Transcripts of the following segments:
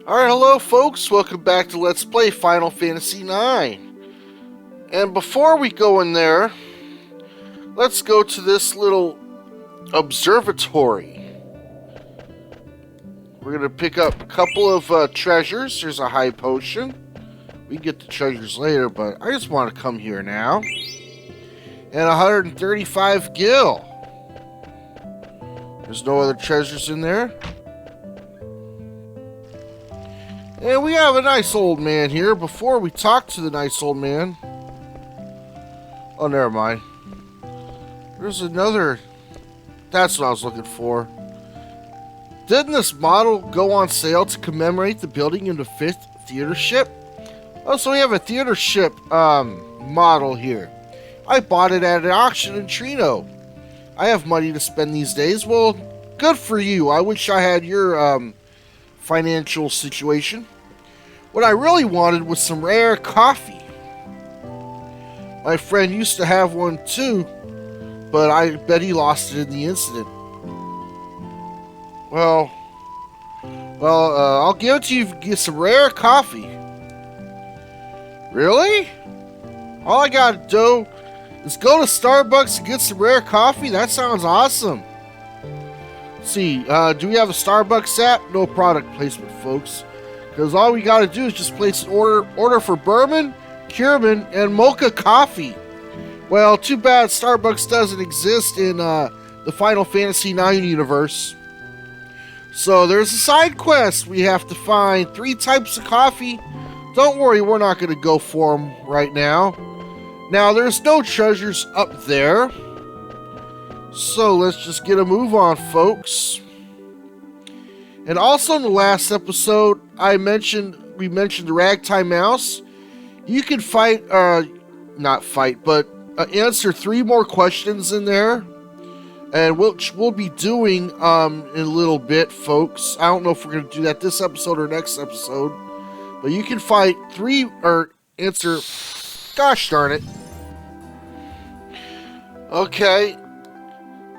Alright, hello folks, welcome back to Let's Play Final Fantasy IX. And before we go in there, let's go to this little observatory. We're going to pick up a couple of treasures. There's a high potion. We can get the treasures later, but I just want to come here now. And 135 gil. There's no other treasures in there. And we have a nice old man here. Before we talk to the nice old man... Oh, never mind. There's another... That's what I was looking for. Didn't this model go on sale to commemorate the building of the 5th theater ship? Oh, so we have a theater ship model here. I bought it at an auction in Trino. I have money to spend these days. Well, good for you. I wish I had your financial situation. What I really wanted was some rare coffee. My friend used to have one too, but I bet he lost it in the incident. Well, I'll give it to you if you get some rare coffee. Really? All I gotta do is go to Starbucks and get some rare coffee? That sounds awesome. Let's see, do we have a Starbucks app? No product placement, folks. Because all we gotta do is just place an order for bourbon, Kierman, and mocha coffee. Well, too bad Starbucks doesn't exist in the Final Fantasy IX universe. So there's a side quest. We have to find 3 types of coffee. Don't worry, we're not going to go for them right now. Now, there's no treasures up there. So let's just get a move on, folks. And also in the last episode, we mentioned the Ragtime Mouse. You can answer 3 more questions in there. And we'll be doing in a little bit, folks. I don't know if we're going to do that this episode or next episode. But you can answer... Gosh darn it. Okay.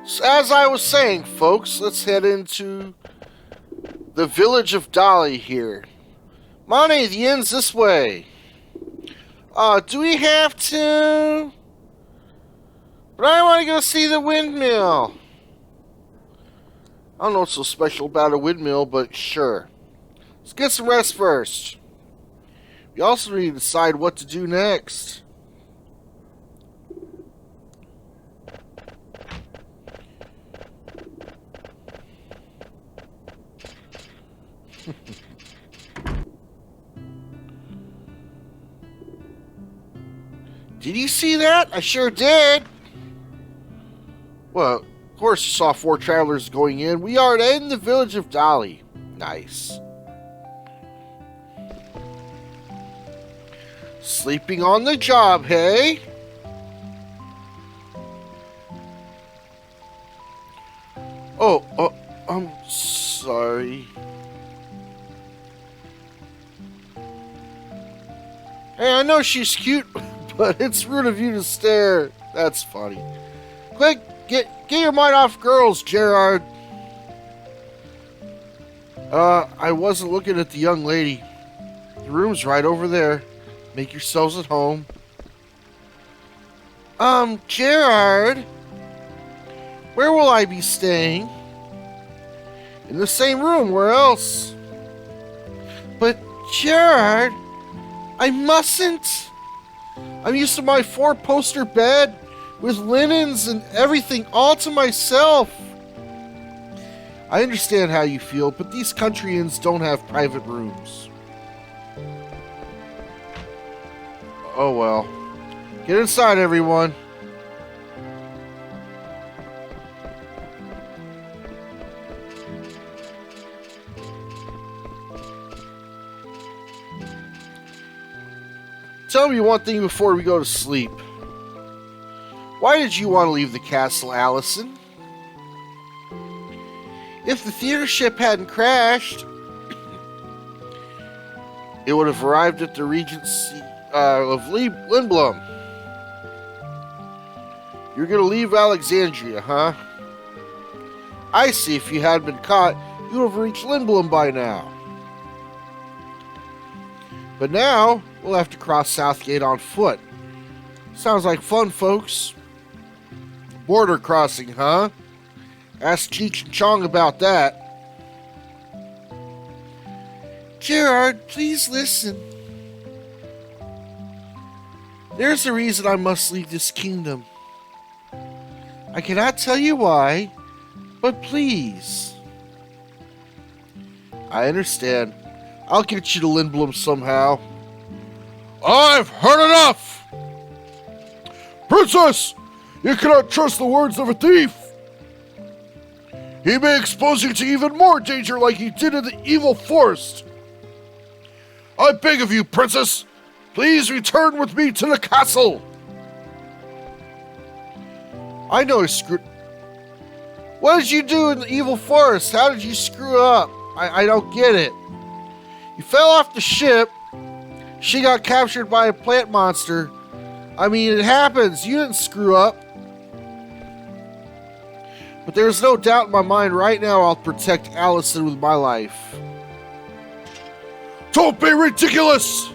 So as I was saying, folks, let's head into the village of Dali here. Money, the end's this way. Do we have to? But I want to go see the windmill. I don't know what's so special about a windmill, but sure. Let's get some rest first. We also need to decide what to do next. Did you see that? I sure did. Well, of course you saw 4 travelers going in. We are in the village of Dali. Nice. Sleeping on the job, hey? Oh, I'm sorry. Hey, I know she's cute, but it's rude of you to stare. That's funny. Quick, get your mind off girls, Gerard. I wasn't looking at the young lady. The room's right over there. Make yourselves at home. Gerard, where will I be staying? In the same room, where else? But, Gerard, I mustn't. I'm used to my 4-poster bed with linens and everything all to myself. I understand how you feel, but these country inns don't have private rooms. Oh well. Get inside, everyone. Tell me one thing before we go to sleep. Why did you want to leave the castle, Allison? If the theater ship hadn't crashed, it would have arrived at the Regency of Lindblom. You're gonna leave Alexandria, huh? I see. If you hadn't been caught, you would have reached Lindblom by now. But now, we'll have to cross Southgate on foot. Sounds like fun, folks. Border crossing, huh? Ask Cheech and Chong about that. Gerard, please listen. There's a reason I must leave this kingdom. I cannot tell you why, but please. I understand. I'll get you to Lindblom somehow. I've heard enough! Princess! You cannot trust the words of a thief! He may expose you to even more danger like he did in the evil forest. I beg of you, Princess, please return with me to the castle. I know I screwed... What did you do in the evil forest? How did you screw up? I don't get it. You fell off the ship. She got captured by a plant monster. I mean, it happens. You didn't screw up. But there's no doubt in my mind right now I'll protect Allison with my life. Don't be ridiculous!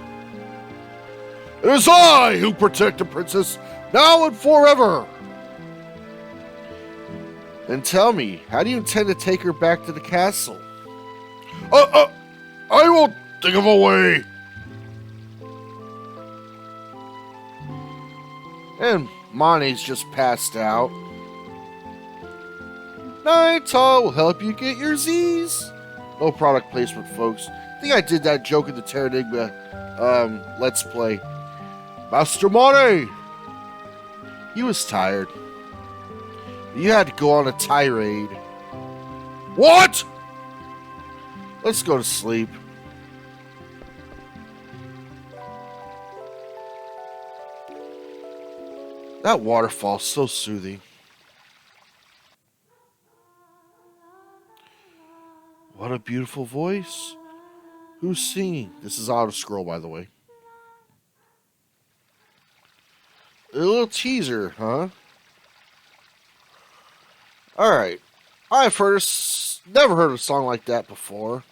It is I who protect the princess, now and forever! Then tell me, how do you intend to take her back to the castle? I will think of a way. And Monty's just passed out. Nighttall will help you get your Z's. No product placement, folks. I think I did that joke in the Terranigma Let's Play. Master Monty! He was tired. You had to go on a tirade. What? Let's go to sleep. That waterfall's so soothing. What a beautiful voice. Who's singing? This is auto scroll, by the way. A little teaser, huh? Alright. Never heard a song like that before.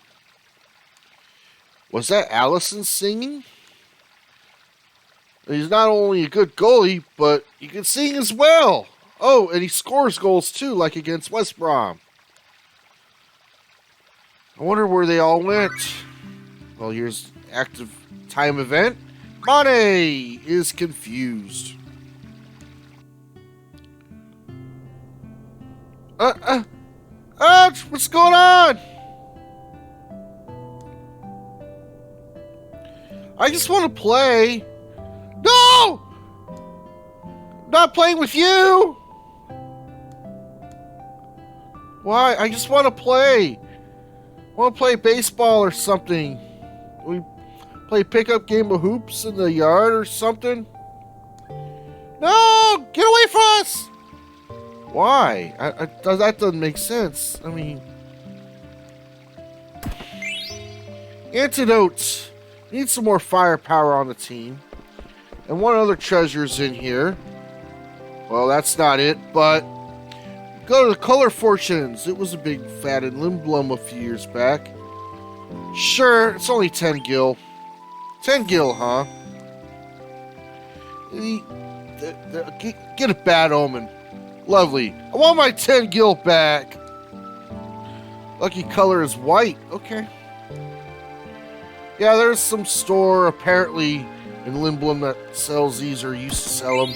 Was that Allison singing? He's not only a good goalie, but he can sing as well. Oh, and he scores goals too, like against West Brom. I wonder where they all went. Well, here's active time event. Monty is confused. What's going on? I just want to play. No! I'm not playing with you! Why? I just want to play. I want to play baseball or something. We play a pickup game of hoops in the yard or something. No! Get away from us! Why? That doesn't make sense. I mean... Antidotes. Need some more firepower on the team. And one other treasure's in here. Well, that's not it, but... Go to the Color Fortunes. It was a big fad in Lindblom a few years back. Sure, it's only 10 gil. 10 gil, huh? Get a bad omen. Lovely. I want my 10 gil back. Lucky color is white. Okay. Yeah, there's some store apparently in Lindblom that sells these or used to sell them.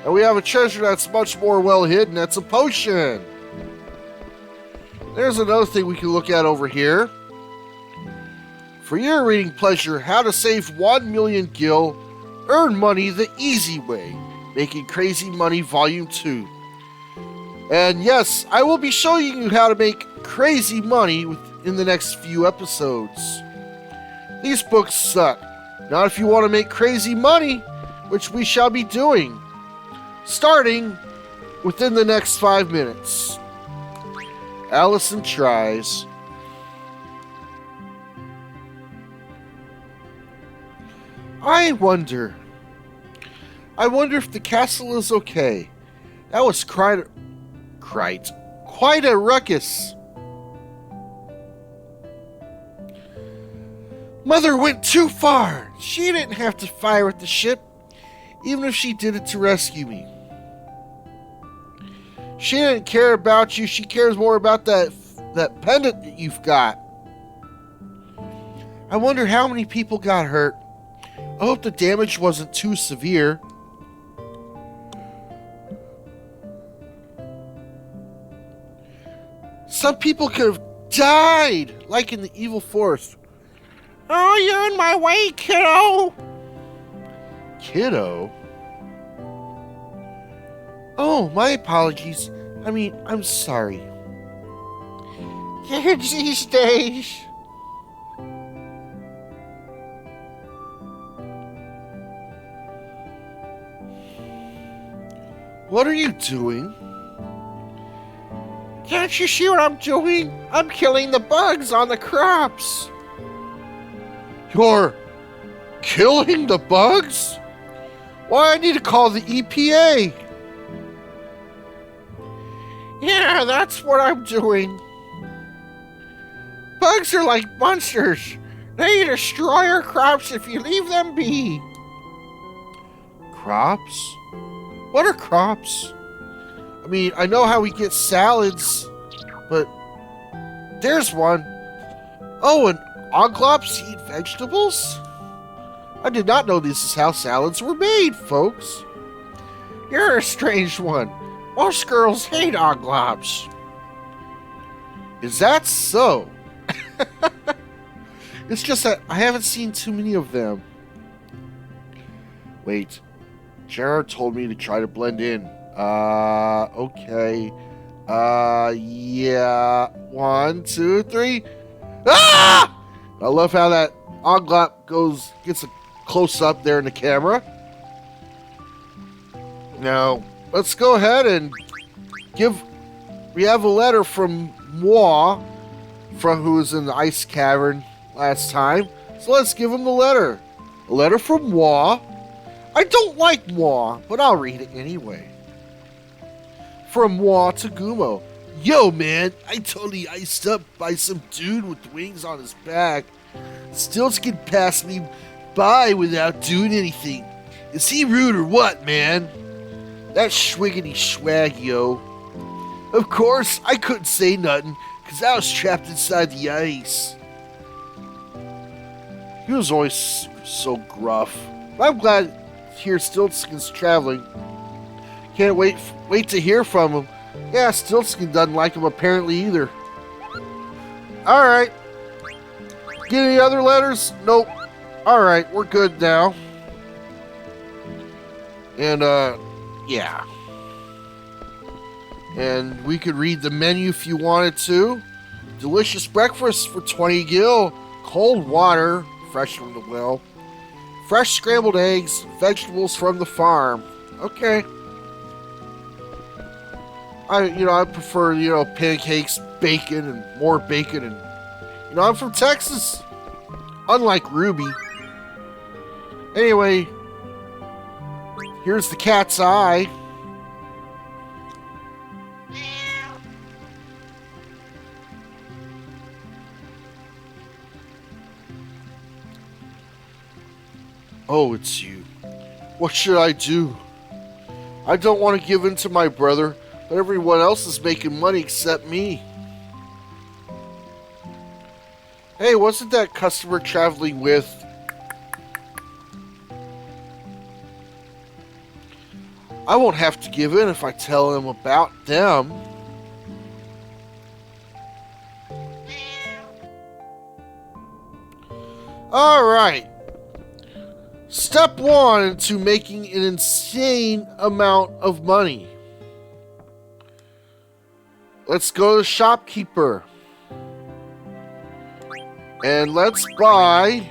And we have a treasure that's much more well hidden. That's a potion. There's another thing we can look at over here. For your reading pleasure, how to save 1 million gil, earn money the easy way. Making Crazy Money Volume 2. And yes, I will be showing you how to make crazy money in the next few episodes. These books suck. Not if you want to make crazy money, which we shall be doing. Starting within the next 5 minutes. Allison Tries. I wonder if the castle is okay. That was quite a ruckus. Mother went too far. She didn't have to fire at the ship, even if she did it to rescue me. She didn't care about you. She cares more about that pendant that you've got. I wonder how many people got hurt. I hope the damage wasn't too severe. Some people could have died, like in the evil forest. Oh, you're in my way, kiddo. Kiddo? Oh, my apologies. I mean, I'm sorry. Kids these days. What are you doing? Can't you see what I'm doing? I'm killing the bugs on the crops. You're killing the bugs? Why, I need to call the EPA. Yeah, that's what I'm doing. Bugs are like monsters. They destroy our crops if you leave them be. Crops? What are crops? I mean, I know how we get salads, but there's one. Oh, and oglops eat vegetables? I did not know this is how salads were made, folks. You're a strange one. Most girls hate oglops. Is that so? It's just that I haven't seen too many of them. Wait. Jared told me to try to blend in. Okay. Yeah. 1, 2, 3. Ah! I love how that oglop gets a close up there in the camera. Now, let's go ahead and we have a letter from Moi, who was in the ice cavern last time. So let's give him the letter. A letter from Moi. I don't like Moi, but I'll read it anyway. From Moi to Gumo. Yo, man, I totally iced up by some dude with wings on his back. Stiltskin passed me by without doing anything. Is he rude or what, man? That schwiggity swag, yo. Of course, I couldn't say nothing, because I was trapped inside the ice. He was always so gruff. But I'm glad to hear Stiltskin's traveling. Can't wait to hear from him. Yeah, Stiltskin doesn't like him apparently either. Alright. Get any other letters? Nope. Alright, we're good now. And, yeah. And we could read the menu if you wanted to. Delicious breakfast for 20 gil. Cold water, fresh from the well. Fresh scrambled eggs, vegetables from the farm. Okay. I prefer, pancakes, bacon, and more bacon, and, I'm from Texas. Unlike Ruby. Anyway, here's the cat's eye. Oh, it's you. What should I do? I don't want to give in to my brother, but everyone else is making money except me. Hey, wasn't that customer traveling with? I won't have to give in if I tell him about them. Alright. Step 1 into making an insane amount of money. Let's go to the shopkeeper. And let's buy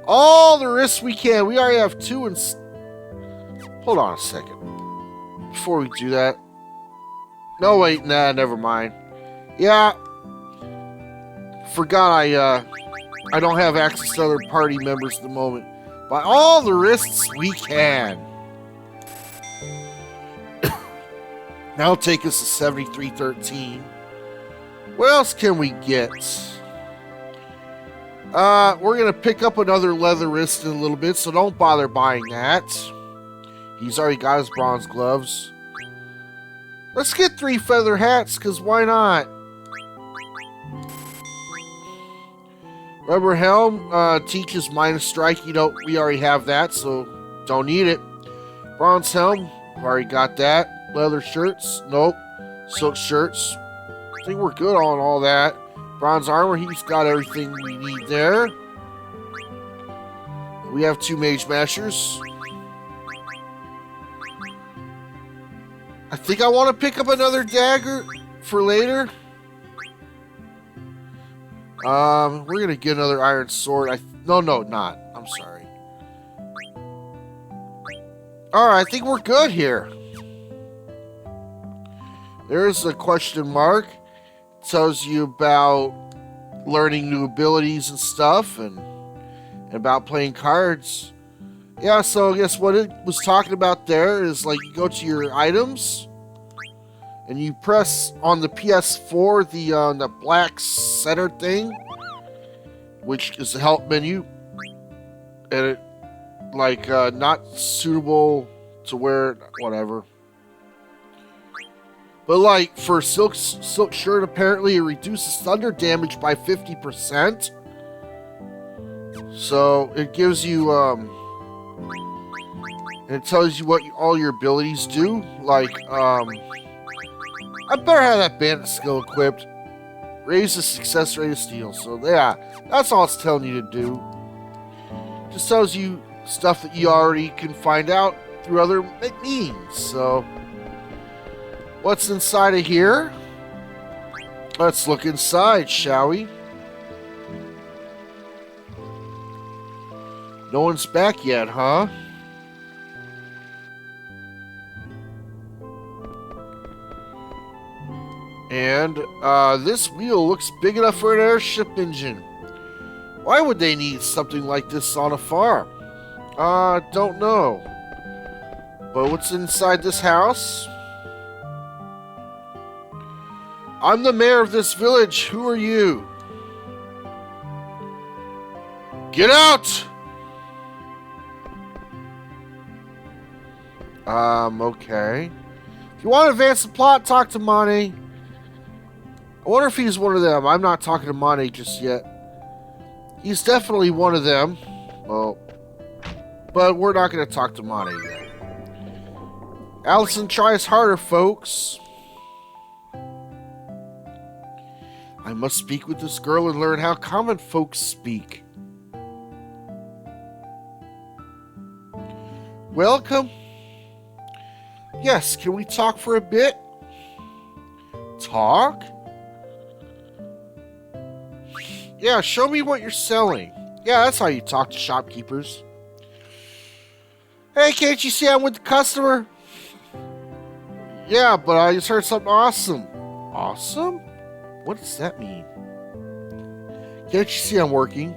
all the risks we can. We already have 2 and... Hold on a second. Before we do that. No, wait. Nah, never mind. Yeah. Forgot I don't have access to other party members at the moment. Buy all the risks we can. That'll take us to 7313. What else can we get? We're gonna pick up another leather wrist in a little bit, so don't bother buying that. He's already got his bronze gloves. Let's get 3 feather hats, because why not? Rubber helm teaches minus strike. You know, we already have that, so don't need it. Bronze helm, already got that. Leather shirts, nope. Silk shirts, I think we're good on all that. Bronze armor, he's got everything we need there. We have 2 mage mashers. I think I want to pick up another dagger for later. We're gonna get another iron sword. No, not. I'm sorry. Alright, I think we're good here. There's a question mark. It tells you about learning new abilities and stuff, and about playing cards. Yeah, so I guess what it was talking about there is, like, you go to your items and you press on the PS4 the black center thing, which is the help menu, and it, like, not suitable to wear, whatever. But, like, for silk shirt, apparently it reduces thunder damage by 50%. So it gives you and it tells you what all your abilities do. Like, I better have that bandit skill equipped. Raise the success rate of steel. So yeah, that's all it's telling you to do. Just tells you stuff that you already can find out through other means. So what's inside of here? Let's look inside, shall we? No one's back yet, huh? And this wheel looks big enough for an airship engine. Why would they need something like this on a farm? Don't know. But what's inside this house? I'm the mayor of this village. Who are you? Get out! Okay. If you want to advance the plot, talk to Monty. I wonder if he's one of them. I'm not talking to Monty just yet. He's definitely one of them. Well, but we're not going to talk to Monty yet. Allison tries harder, folks. I must speak with this girl and learn how common folks speak. Welcome. Yes, can we talk for a bit? Talk? Yeah, show me what you're selling. Yeah, that's how you talk to shopkeepers. Hey, can't you see I'm with the customer? Yeah, but I just heard something awesome. Awesome? What does that mean? Can't you see I'm working?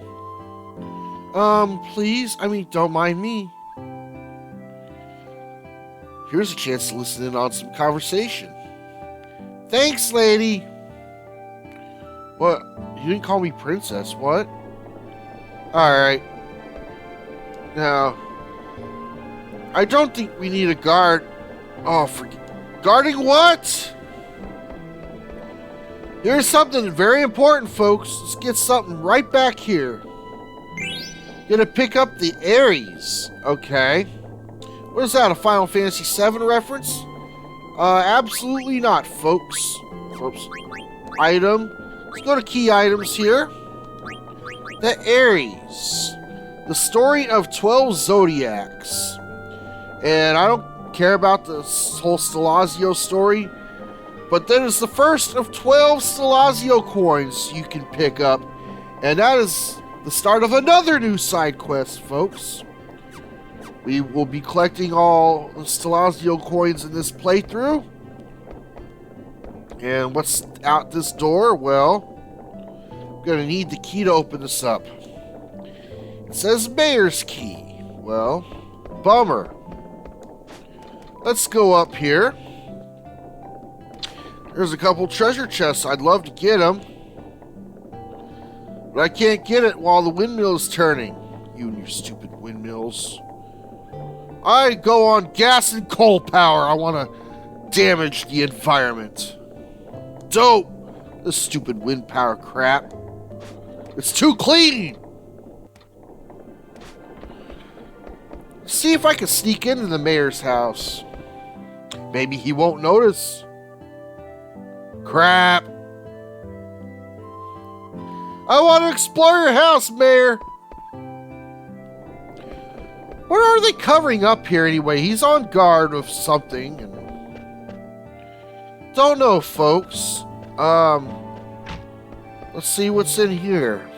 Please? I mean, don't mind me. Here's a chance to listen in on some conversation. Thanks, lady. What? You didn't call me princess, what? Alright. Now, I don't think we need a guard. Oh, guarding what? Here's something very important, folks. Let's get something right back here. Gonna pick up the Ares. Okay. What is that, a Final Fantasy VII reference? Absolutely not, folks. Item. Let's go to key items here. The Ares. The story of 12 zodiacs. And I don't care about the whole Stelazio story, but that is the first of 12 Stelazio coins you can pick up. And that is the start of another new side quest, folks. We will be collecting all the Stelazio coins in this playthrough. And what's out this door? Well, I'm going to need the key to open this up. It says Mayor's Key. Well, bummer. Let's go up here. There's a couple treasure chests. I'd love to get them. But I can't get it while the windmill's turning. You and your stupid windmills. I go on gas and coal power. I want to damage the environment. Dope! This stupid wind power crap. It's too clean! See if I can sneak into the mayor's house. Maybe he won't notice. Crap. I want to explore your house, Mayor. What are they covering up here anyway? He's on guard with something. Don't know, folks. Let's see what's in here.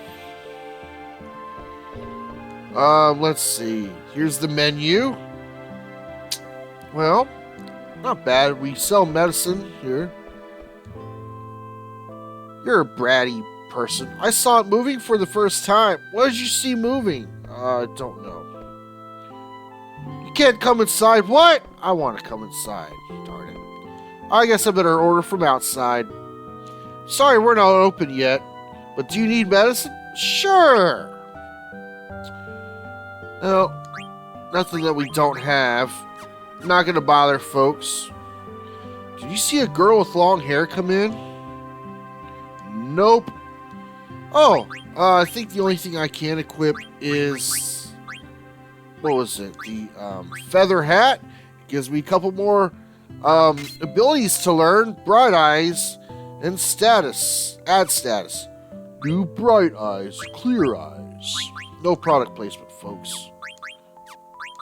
Let's see. Here's the menu. Well, not bad. We sell medicine here. You're a bratty person. I saw it moving for the first time. What did you see moving? I don't know. You can't come inside. What? I want to come inside. Darn it. I guess I better order from outside. Sorry, we're not open yet. But do you need medicine? Sure. Well, nothing that we don't have. Not gonna bother, folks. Did you see a girl with long hair come in? Nope. Oh, I think the only thing I can equip is... What was it? The feather hat. Gives me a couple more abilities to learn. Bright eyes and status. Add status. New bright eyes, clear eyes. No product placement, folks.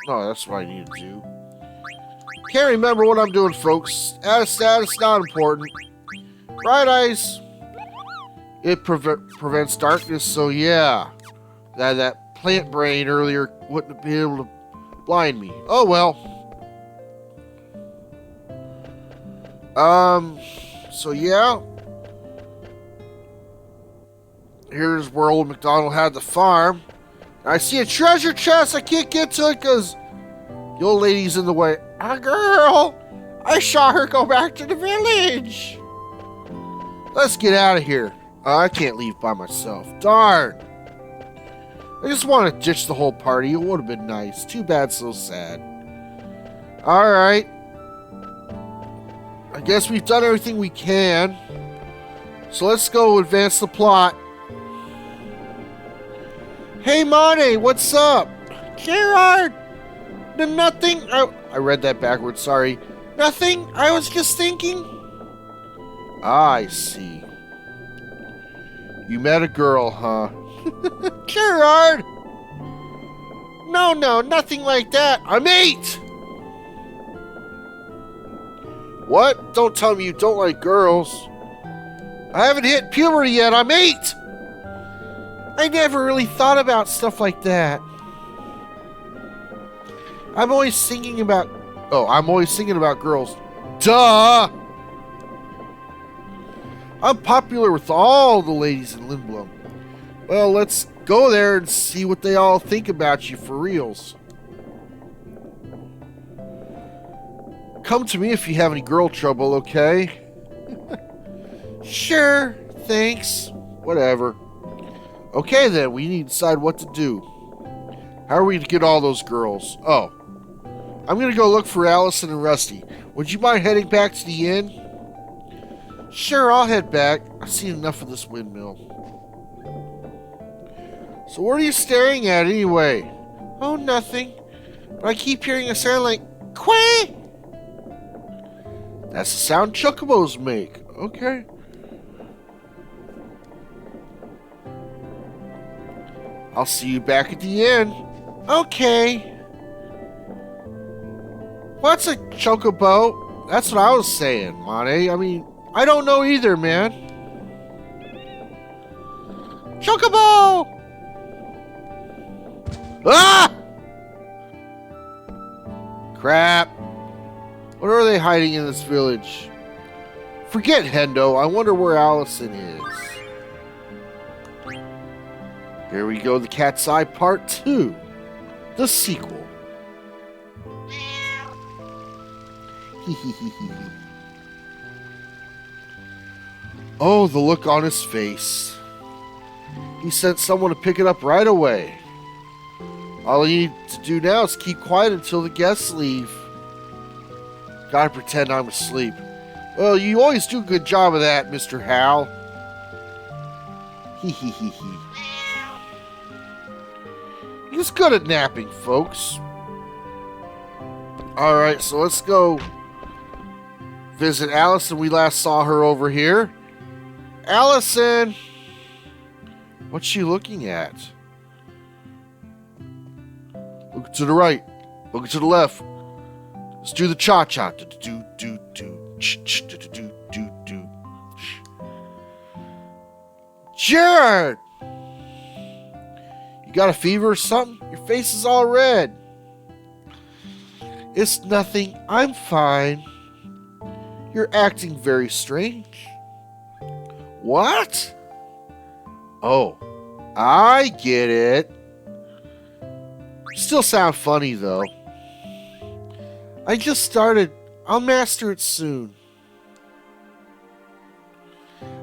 No, that's what I need to do. Can't remember what I'm doing, folks. Add a status, not important. Bright eyes. It prevents darkness, so yeah. That plant brain earlier wouldn't be able to blind me. Oh well. So yeah. Here's where old MacDonald had the farm. I see a treasure chest. I can't get to it because the old lady's in the way. A girl! I saw her go back to the village. Let's get out of here. I can't leave by myself. Darn. I just want to ditch the whole party. It would have been nice. Too bad, so sad. Alright. I guess we've done everything we can. So let's go advance the plot. Hey, Monty, what's up? Gerard! Nothing. I read that backwards, sorry. Nothing. I was just thinking. I see. You met a girl, huh? Gerard! No, nothing like that. I'm 8! What? Don't tell me you don't like girls. I haven't hit puberty yet. I'm 8! I never really thought about stuff like that. I'm always thinking about girls. Duh! I'm popular with all the ladies in Lindblom. Well, let's go there and see what they all think about you for reals. Come to me if you have any girl trouble, okay? Sure, thanks. Whatever. Okay then, we need to decide what to do. How are we to get all those girls? Oh. I'm gonna go look for Allison and Rusty. Would you mind heading back to the inn? Sure, I'll head back. I've seen enough of this windmill. So what are you staring at anyway? Oh, nothing. But I keep hearing a sound like quack. That's the sound chocobos make. Okay. I'll see you back at the inn. Okay. What's a chocobo? That's what I was saying, Monty. I mean, I don't know either, man. Chocobo! Ah! Crap. What are they hiding in this village? Forget Hendo. I wonder where Allison is. Here we go, The Cat's Eye Part 2. The sequel. Oh, the look on his face. He sent someone to pick it up right away. All you need to do now is keep quiet until the guests leave. Gotta pretend I'm asleep. Well, you always do a good job of that, Mr. Hal. Hee hee hee hee. He's good at napping, folks. Alright, so let's go visit Allison. We last saw her over here. Allison! What's she looking at? Look to the right. Look to the left. Let's do the cha-cha. Jared! You got a fever or something? Your face is all red. It's nothing. I'm fine. You're acting very strange. What? Oh, I get it. Still sound funny, though. I just started. I'll master it soon.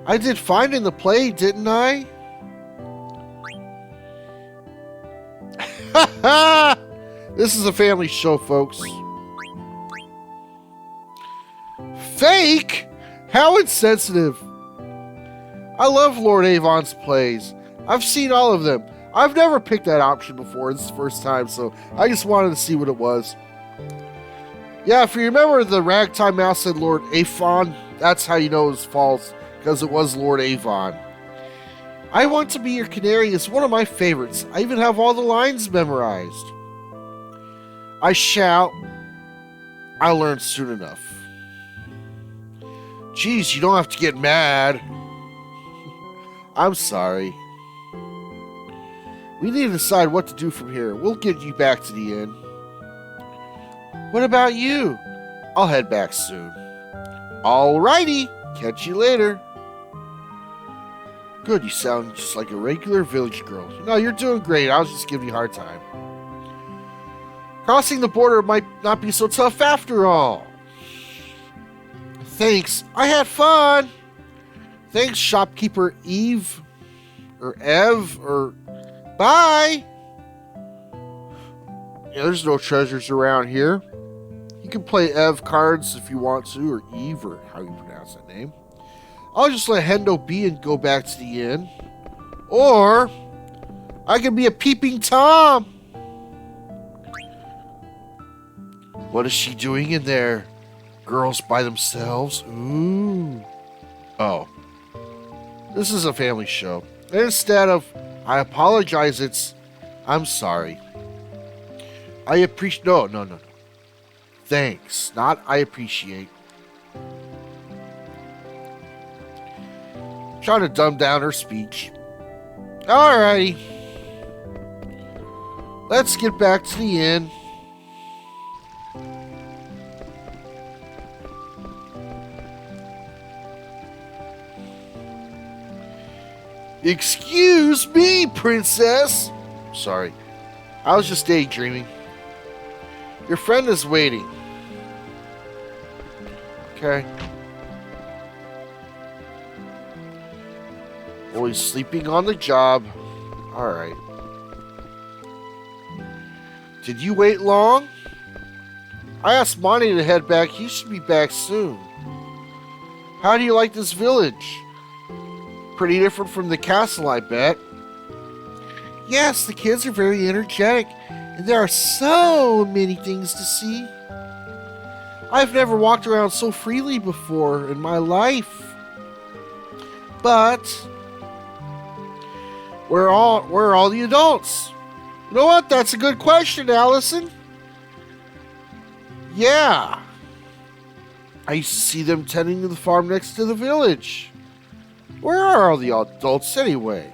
I did fine in the play, didn't I? This is a family show, folks. Fake? How insensitive. I love Lord Avon's plays. I've seen all of them. I've never picked that option before. This is the first time, so I just wanted to see what it was. Yeah, if you remember the Ragtime Mouse said Lord Avon, that's how you know it was false, because it was Lord Avon. I Want to Be Your Canary is one of my favorites. I even have all the lines memorized. I shall. I'll learn soon enough. Geez, you don't have to get mad. I'm sorry. We need to decide what to do from here. We'll get you back to the inn. What about you? I'll head back soon. Alrighty. Catch you later. Good, you sound just like a regular village girl. No, you're doing great. I was just giving you a hard time. Crossing the border might not be so tough after all. Thanks. I had fun. Thanks, shopkeeper Eve. Or Ev. Or bye. Yeah, there's no treasures around here. You can play Ev cards if you want to, or Eve, or how you pronounce that name. I'll just let Hendo be and go back to the inn. Or I can be a peeping Tom. What is she doing in there? Girls by themselves? Ooh. Oh. This is a family show. And instead of I apologize, it's I'm sorry. I appreciate. No. Thanks. Not I appreciate. Trying to dumb down her speech. Alrighty. Let's get back to the inn. Excuse me, princess. Sorry. I was just daydreaming. Your friend is waiting. Okay. Always sleeping on the job. Alright. Did you wait long? I asked Monty to head back. He should be back soon. How do you like this village? Pretty different from the castle, I bet. Yes, the kids are very energetic, and there are so many things to see. I've never walked around so freely before in my life. But where are all the adults? You know what? That's a good question, Allison. Yeah. I used to see them tending to the farm next to the village. Where are all the adults anyway?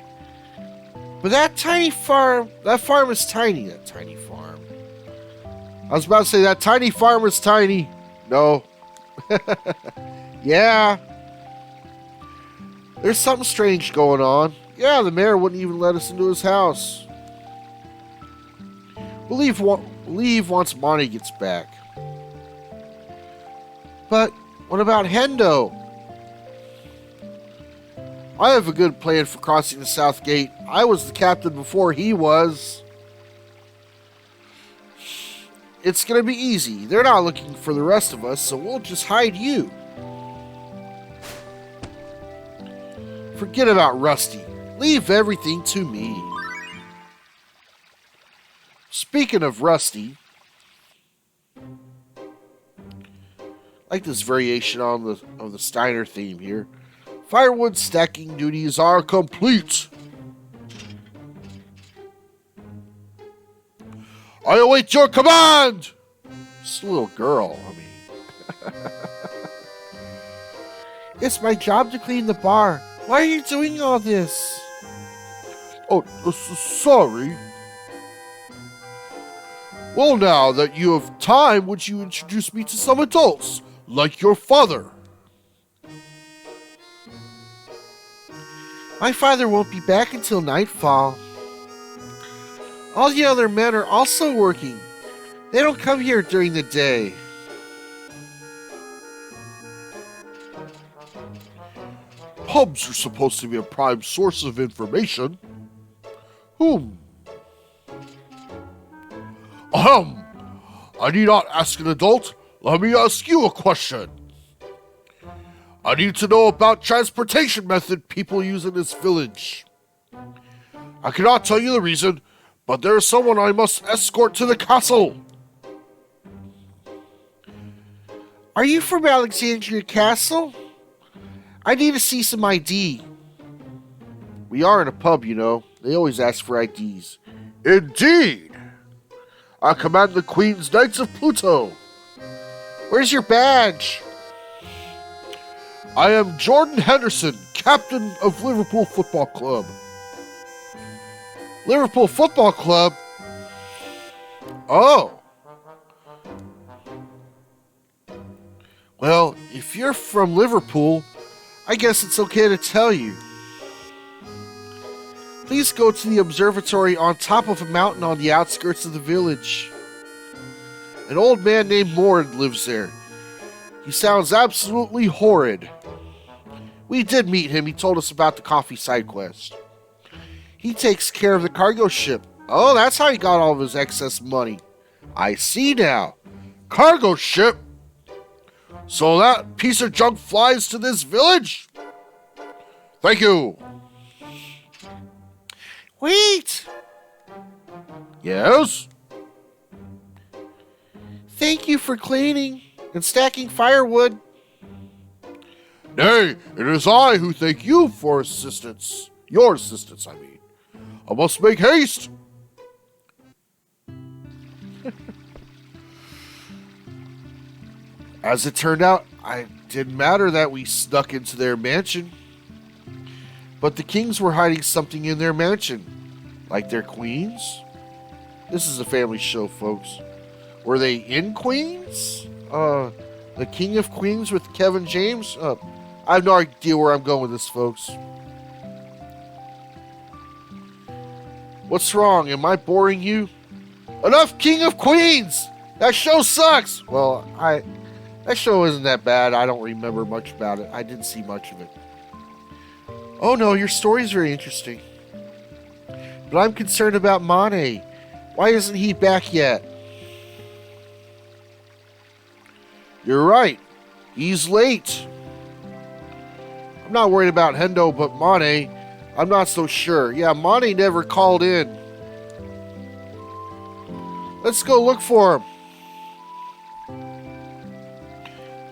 But that farm is tiny, that tiny farm. I was about to say that tiny farm is tiny. No. Yeah. There's something strange going on. Yeah, the mayor wouldn't even let us into his house. We'll leave once Monty gets back. But what about Hendo? I have a good plan for crossing the South Gate. I was the captain before he was. It's gonna be easy. They're not looking for the rest of us, so we'll just hide you. Forget about Rusty. Leave everything to me. Speaking of Rusty, I like this variation on the Steiner theme here. Firewood stacking duties are complete. I await your command! This little girl, I mean. It's my job to clean the bar. Why are you doing all this? Oh, sorry. Well, now that you have time, would you introduce me to some adults, like your father? My father won't be back until nightfall. All the other men are also working. They don't come here during the day. Pubs are supposed to be a prime source of information. I need not ask an adult. Let me ask you a question. I need to know about transportation method people use in this village. I cannot tell you the reason, but there is someone I must escort to the castle. Are you from Alexandria Castle? I need to see some ID. We are in a pub, you know. They always ask for IDs. Indeed. I command the Queen's Knights of Pluto. Where's your badge? I am Jordan Henderson, captain of Liverpool Football Club. Liverpool Football Club? Oh. Well, if you're from Liverpool, I guess it's okay to tell you. Please go to the observatory on top of a mountain on the outskirts of the village. An old man named Mord lives there. He sounds absolutely horrid. We did meet him. He told us about the coffee side quest. He takes care of the cargo ship. Oh, that's how he got all of his excess money. I see now. Cargo ship? So that piece of junk flies to this village? Thank you. Wait! Yes? Thank you for cleaning and stacking firewood. Nay, it is I who thank you for assistance. Your assistance, I mean. I must make haste. As it turned out, it didn't matter that we snuck into their mansion. But the kings were hiding something in their mansion. Like their queens? This is a family show, folks. Were they in Queens? The King of Queens with Kevin James? I have no idea where I'm going with this, folks. What's wrong? Am I boring you? Enough King of Queens! That show sucks! Well, that show isn't that bad. I don't remember much about it. I didn't see much of it. Oh no, your story's very interesting. But I'm concerned about Mane. Why isn't he back yet? You're right. He's late. I'm not worried about Hendo, but Mane, I'm not so sure. Yeah, Mane never called in. Let's go look for him.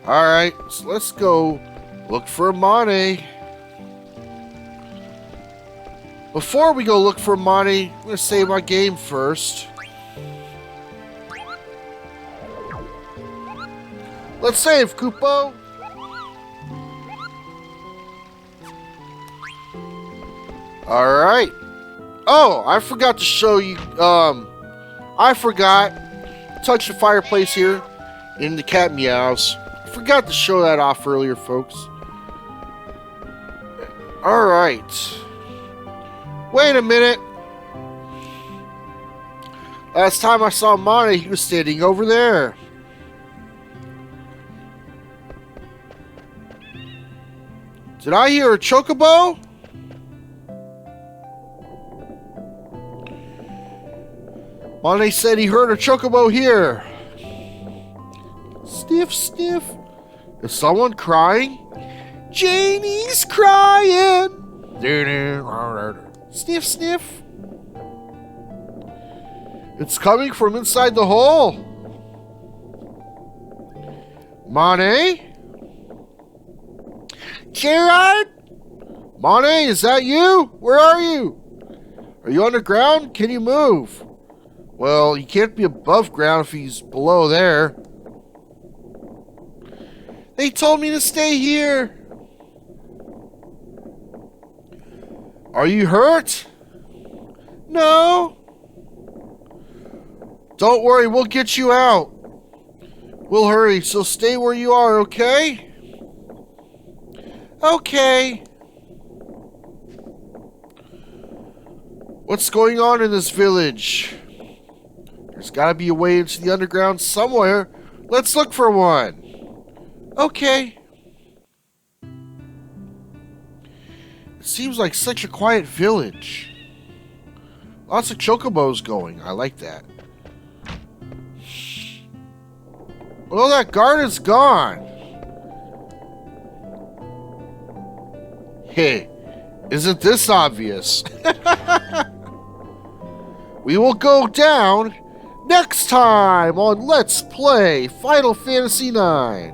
Alright, so let's go look for Mane. Before we go look for Mane, I'm going to save my game first. Let's save, Kupo. Alright. Oh, I forgot to show you, I forgot. Touch the fireplace here in the cat meows. I forgot to show that off earlier, folks. Alright. Wait a minute. Last time I saw Mane, he was standing over there. Did I hear a chocobo? Monte said he heard a chocobo here. Sniff, sniff. Is someone crying? Janie's crying. Sniff, sniff. It's coming from inside the hole. Monte? Gerard? Monte, is that you? Where are you? Are you underground? Can you move? Well, he can't be above ground if he's below there. They told me to stay here. Are you hurt? No. Don't worry, we'll get you out. We'll hurry, so stay where you are, okay? Okay. What's going on in this village? There's gotta be a way into the underground somewhere. Let's look for one. Okay. It seems like such a quiet village. Lots of chocobos going. I like that. Well, that guard is gone. Hey, isn't this obvious? We will go down next time on Let's Play Final Fantasy IX.